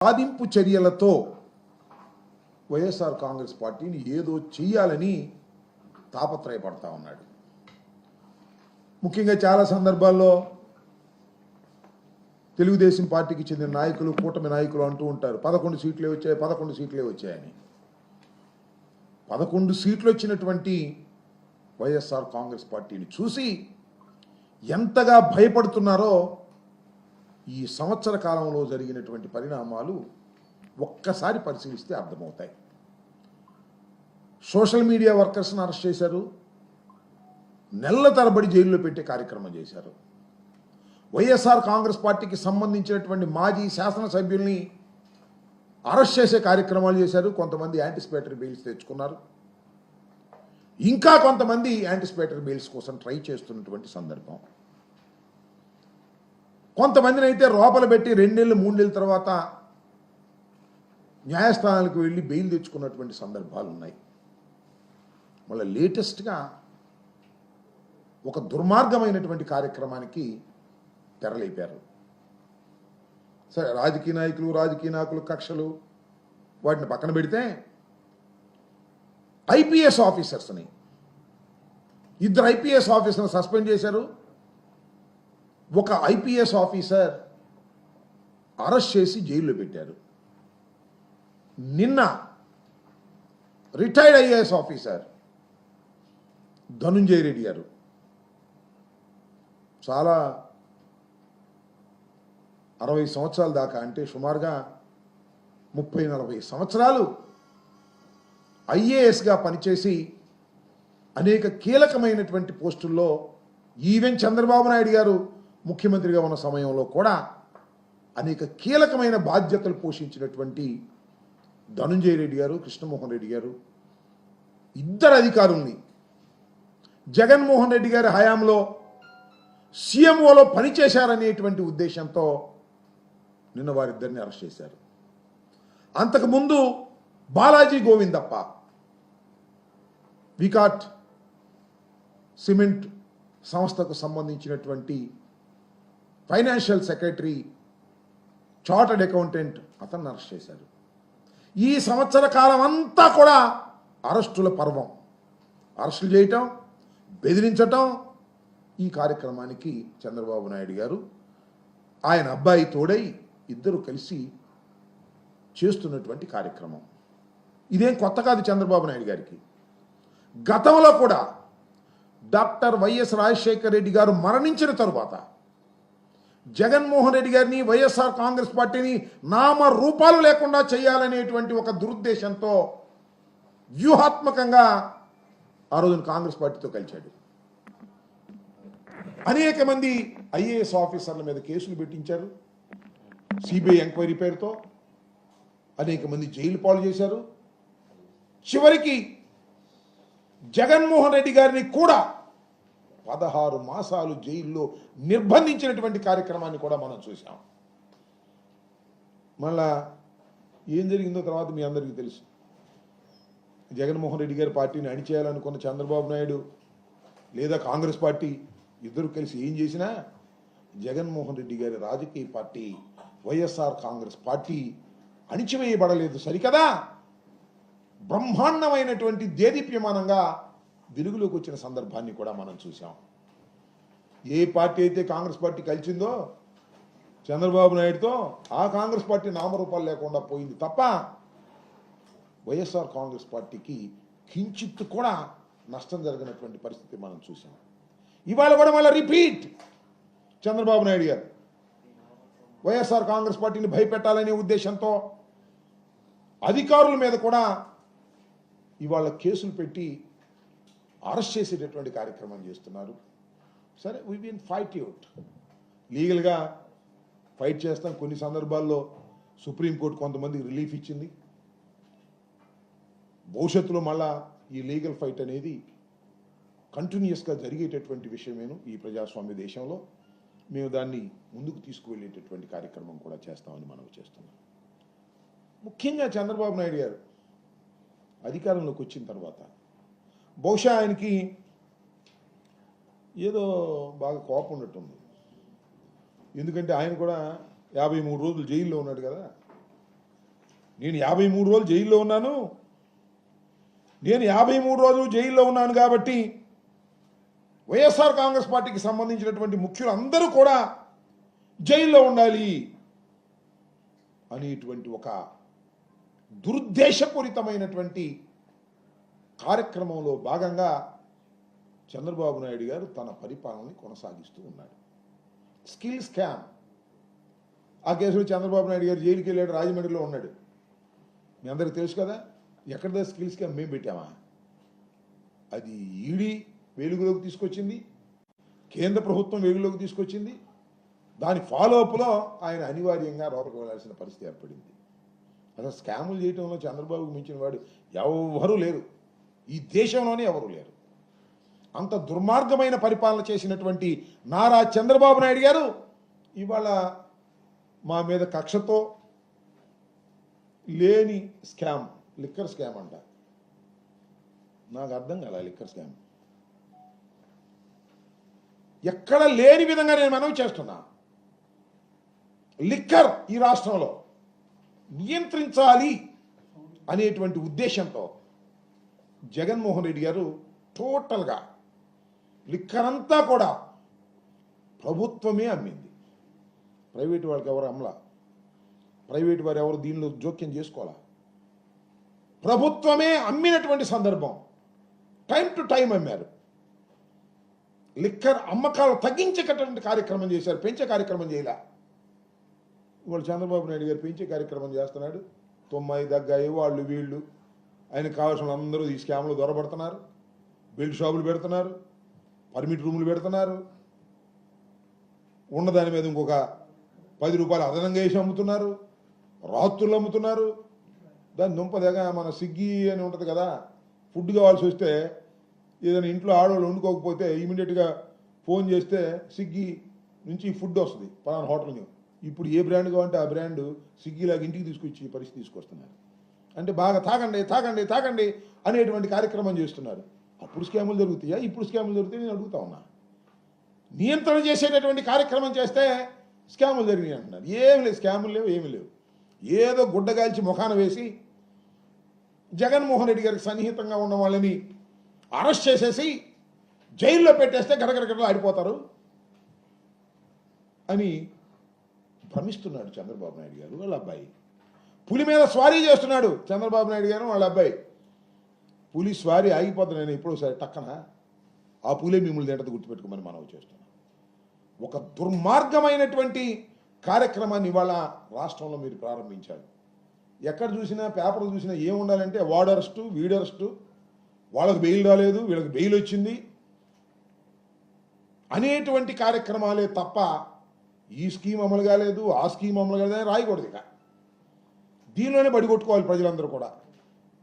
సాధింపు చర్యలతో వైఎస్ఆర్ కాంగ్రెస్ పార్టీని ఏదో చెయ్యాలని తాపత్రయపడతా ఉన్నాడు. ముఖ్యంగా చాలా సందర్భాల్లో తెలుగుదేశం పార్టీకి చెందిన నాయకులు, కూటమి నాయకులు అంటూ ఉంటారు 11 సీట్లే వచ్చాయి, 11 సీట్లే వచ్చాయని. 11 సీట్లు వచ్చినటువంటి వైఎస్ఆర్ కాంగ్రెస్ పార్టీని చూసి ఎంతగా భయపడుతున్నారో ఈ సంవత్సర కాలంలో జరిగినటువంటి పరిణామాలు ఒక్కసారి పరిశీలిస్తే అర్థమవుతాయి. సోషల్ మీడియా వర్కర్స్ని అరెస్ట్ చేశారు, నెలల తరబడి జైల్లో పెట్టే కార్యక్రమం చేశారు. వైఎస్ఆర్ కాంగ్రెస్ పార్టీకి సంబంధించినటువంటి మాజీ శాసనసభ్యుల్ని అరెస్ట్ చేసే కార్యక్రమాలు చేశారు. కొంతమంది యాంటిసిపేటరీ బెయిల్స్ తెచ్చుకున్నారు, ఇంకా కొంతమంది యాంటిసిపేటరీ బెయిల్స్ కోసం ట్రై చేస్తున్నటువంటి సందర్భం. కొంతమందిని అయితే లోపల పెట్టి 2 నెలలు 3 నెలల తర్వాత న్యాయస్థానాలకు వెళ్ళి బెయిల్ తెచ్చుకున్నటువంటి సందర్భాలు ఉన్నాయి. మళ్ళీ లేటెస్ట్గా ఒక దుర్మార్గమైనటువంటి కార్యక్రమానికి తెరలేపారు. సరే, రాజకీయ నాయకులు కక్షలు వాటిని పక్కన పెడితే ఐపీఎస్ ఆఫీసర్స్ని, 2 ఐపీఎస్ ఆఫీసర్ని సస్పెండ్ చేశారు. ఒక ఐపీఎస్ ఆఫీసర్ అరెస్ట్ చేసి జైల్లో పెట్టారు. నిన్న retired IAS officer Dhananjaya Reddy గారు చాలా 60 సంవత్సరాల దాకా, అంటే సుమారుగా 30-40 సంవత్సరాలు ఐఏఎస్గా పనిచేసి అనేక కీలకమైనటువంటి పోస్టుల్లో, ఈవెన్ చంద్రబాబు నాయుడు గారు ముఖ్యమంత్రిగా ఉన్న సమయంలో కూడా అనేక కీలకమైన బాధ్యతలు పోషించినటువంటి ధనుంజయ రెడ్డి గారు, కృష్ణమోహన్ రెడ్డి గారు, 2 అధికారుల్ని జగన్మోహన్ రెడ్డి గారి హయాంలో సీఎంఓలో పనిచేశారనేటువంటి ఉద్దేశంతో నిన్న వారిద్దరిని అరెస్ట్ చేశారు. అంతకుముందు బాలాజీ గోవిందప్ప వికాట్ సిమెంట్ సంస్థకు సంబంధించినటువంటి ఫైనాన్షియల్ సెక్రటరీ, చార్టర్డ్ అకౌంటెంట్, అతన్ని అరెస్ట్ చేశారు. ఈ సంవత్సర కాలం అంతా కూడా అరెస్టుల పర్వం. అరెస్టులు చేయటం, బెదిరించటం, ఈ కార్యక్రమానికి చంద్రబాబు నాయుడు గారు ఆయన అబ్బాయి తోడై 2 కలిసి చేస్తున్నటువంటి కార్యక్రమం. ఇదేం కొత్త కాదు చంద్రబాబు నాయుడు గారికి. గతంలో కూడా డాక్టర్ వైఎస్ రాజశేఖర రెడ్డి గారు మరణించిన తరువాత జగన్మోహన్ రెడ్డి గారిని, వైఎస్ఆర్ కాంగ్రెస్ పార్టీని నామ రూపాలు లేకుండా చేయాలనేటువంటి ఒక దురుద్దేశంతో వ్యూహాత్మకంగా ఆ రోజున కాంగ్రెస్ పార్టీతో కలిశాడు. అనేక మంది ఐఏఎస్ ఆఫీసర్ల మీద కేసులు పెట్టించారు. సిబిఐ ఎంక్వైరీ పేరుతో అనేక మంది జైలు పాలు చేశారు. చివరికి జగన్మోహన్ రెడ్డి గారిని కూడా 16 మాసాలు జైల్లో నిర్బంధించినటువంటి కార్యక్రమాన్ని కూడా మనం చూసాం. మళ్ళా ఏం జరిగిందో తర్వాత మీ అందరికీ తెలుసు. జగన్మోహన్ రెడ్డి గారి పార్టీని అణిచేయాలనుకున్న చంద్రబాబు నాయుడు లేదా కాంగ్రెస్ పార్టీ 2 కలిసి ఏం చేసినా జగన్మోహన్ రెడ్డి గారి రాజకీయ పార్టీ వైఎస్ఆర్ కాంగ్రెస్ పార్టీ అణిచివేయబడలేదు సరికదా, బ్రహ్మాండమైనటువంటి దేదీప్యమానంగా వెలుగులోకి వచ్చిన సందర్భాన్ని కూడా మనం చూసాం. ఏ పార్టీ అయితే కాంగ్రెస్ పార్టీ కలిసిందో చంద్రబాబు నాయుడుతో, ఆ కాంగ్రెస్ పార్టీ నామరూపాలు లేకుండా పోయింది తప్ప వైఎస్ఆర్ కాంగ్రెస్ పార్టీకి కించిత్తు కూడా నష్టం జరిగినటువంటి పరిస్థితి మనం చూసాం. ఇవాళ కూడా మళ్ళీ రిపీట్. చంద్రబాబు నాయుడు గారు వైఎస్ఆర్ కాంగ్రెస్ పార్టీని భయపెట్టాలనే ఉద్దేశంతో అధికారుల మీద కూడా ఇవాళ కేసులు పెట్టి అరెస్ట్ చేసేటటువంటి కార్యక్రమం చేస్తున్నారు. సరే, వీ విల్ ఫైట్ అవుట్, లీగల్గా ఫైట్ చేస్తాం. కొన్ని సందర్భాల్లో సుప్రీంకోర్టు కొంతమందికి రిలీఫ్ ఇచ్చింది. భవిష్యత్తులో మళ్ళా ఈ లీగల్ ఫైట్ అనేది కంటిన్యూస్గా జరిగేటటువంటి విషయమేను. ఈ ప్రజాస్వామ్య దేశంలో మేము దాన్ని ముందుకు తీసుకువెళ్ళేటటువంటి కార్యక్రమం కూడా చేస్తామని మనం చేస్తున్నాం. ముఖ్యంగా చంద్రబాబు నాయుడు గారు అధికారంలోకి వచ్చిన తర్వాత బహుశా ఆయనకి ఏదో బాగా కోపం ఉన్నట్టుంది. ఎందుకంటే ఆయన కూడా 53 రోజులు జైల్లో ఉన్నాడు కదా. నేను 53 రోజులు జైల్లో ఉన్నాను, నేను 53 రోజులు జైల్లో ఉన్నాను కాబట్టి వైఎస్ఆర్ కాంగ్రెస్ పార్టీకి సంబంధించినటువంటి ముఖ్యులు అందరూ కూడా జైల్లో ఉండాలి అనేటువంటి ఒక దురుద్దేశపూరితమైనటువంటి కార్యక్రమంలో భాగంగా చంద్రబాబు నాయుడు గారు తన పరిపాలనని కొనసాగిస్తూ ఉన్నాడు. స్కిల్ స్కామ్, ఆ కేసులో చంద్రబాబు నాయుడు గారు జైలుకి వెళ్ళాడు, రాజమండ్రిలో ఉన్నాడు. మీ అందరికీ తెలుసు కదా. ఎక్కడిదా స్కిల్ స్కామ్ మేము పెట్టామా? అది ఈడీ వెలుగులోకి తీసుకొచ్చింది, కేంద్ర ప్రభుత్వం వెలుగులోకి తీసుకొచ్చింది. దాని ఫాలోఅప్లో ఆయన అనివార్యంగా లోపలికి వెళ్ళాల్సిన పరిస్థితి ఏర్పడింది. అసలు స్కాములు చేయటంలో చంద్రబాబుకు మించిన వాడు ఎవరూ లేరు, ఈ దేశంలోనే ఎవరూ లేరు. అంత దుర్మార్గమైన పరిపాలన చేసినటువంటి నారా చంద్రబాబు నాయుడు గారు ఇవాళ మా మీద కక్షతో లేని స్కామ్, లిక్కర్ స్కామ్ అంట. నాకు అర్థం కదా లిక్కర్ స్కామ్ ఎక్కడ లేని విధంగా నేను మనవి చేస్తున్నా. లిక్కర్ ఈ రాష్ట్రంలో నియంత్రించాలి అనేటువంటి ఉద్దేశంతో జగన్మోహన్ రెడ్డి గారు టోటల్గా లిక్కర్ అంతా కూడా ప్రభుత్వమే అమ్మింది. ప్రైవేటు వాళ్ళకి ఎవరు అమ్మలా, ప్రైవేటు వారు ఎవరు దీనిలో జోక్యం చేసుకోవాలా. ప్రభుత్వమే అమ్మినటువంటి సందర్భం, టైం టు టైం అమ్మారు. లిక్కర్ అమ్మకాలు తగ్గించేటటువంటి కార్యక్రమం చేశారు, పెంచే కార్యక్రమం చేయలే. ఇవాళ చంద్రబాబు నాయుడు గారు పెంచే కార్యక్రమం చేస్తున్నాడు. తొమ్మిది దగ్గాయి వాళ్ళు వీళ్ళు ఆయనకు కావాల్సిన అందరూ ఈ స్కామ్లు దొరబడుతున్నారు, బెల్ట్ షాపులు పెడుతున్నారు, పర్మిట్ రూములు పెడుతున్నారు, ఉన్నదాని మీద ఇంకొక 10 రూపాయలు అదనంగా వేసి అమ్ముతున్నారు, రాత్రులు అమ్ముతున్నారు. దాని దుంపదేగా మన స్విగ్గీ అని ఉంటుంది కదా, ఫుడ్ కావాల్సి వస్తే ఏదైనా ఇంట్లో ఆడవాళ్ళు వండుకోకపోతే ఇమీడియట్గా ఫోన్ చేస్తే స్విగ్గీ నుంచి ఫుడ్ వస్తుంది పలానా హోటల్ని. ఇప్పుడు ఏ బ్రాండ్ కావాలంటే ఆ బ్రాండ్ స్విగ్గీలాగా ఇంటికి తీసుకొచ్చి పరిస్థితి తీసుకొస్తున్నారు. అంటే బాగా తాగండి తాగండి తాగండి అనేటువంటి కార్యక్రమం చేస్తున్నారు. అప్పుడు స్కాములు జరుగుతాయా, ఇప్పుడు స్కాములు జరుగుతాయి? నేను అడుగుతా ఉన్నా. నియంత్రణ చేసేటటువంటి కార్యక్రమం చేస్తే స్కాములు జరిగినాయి అంటున్నారు. ఏమి లేదు, స్కాములు లేవు, ఏమి లేవు. ఏదో గుడ్డగాల్చి ముఖాన వేసి జగన్మోహన్ రెడ్డి గారికి సన్నిహితంగా ఉన్న వాళ్ళని అరెస్ట్ చేసేసి జైల్లో పెట్టేస్తే గడగడగడలో ఆడిపోతారు అని భ్రమిస్తున్నాడు చంద్రబాబు నాయుడు గారు. వాళ్ళ అబ్బాయి పులి మీద స్వారీ చేస్తున్నాడు చంద్రబాబు నాయుడు గారు వాళ్ళ అబ్బాయి. పులి స్వారీ ఆగిపోతుంది, నేను ఎప్పుడోసారి టక్కన ఆ పులే మిమ్మల్ని తింటది, గుర్తుపెట్టుకోమని మనవి చేస్తున్నాను. ఒక దుర్మార్గమైనటువంటి కార్యక్రమాన్ని ఇవాళ రాష్ట్రంలో మీరు ప్రారంభించారు. ఎక్కడ చూసినా పేపర్లు చూసినా ఏముండాలంటే వాడు అరెస్టు, వీడు అరెస్టు, వాళ్ళకు బెయిల్ రాలేదు, వీళ్ళకి బెయిల్ వచ్చింది అనేటువంటి కార్యక్రమాలే తప్ప ఈ స్కీమ్ అమలు కాలేదు, ఆ స్కీమ్ అమలు కాలేదు అని రాయకూడదు. ఇక దీనిలోనే బడిగొట్టుకోవాలి ప్రజలందరూ కూడా.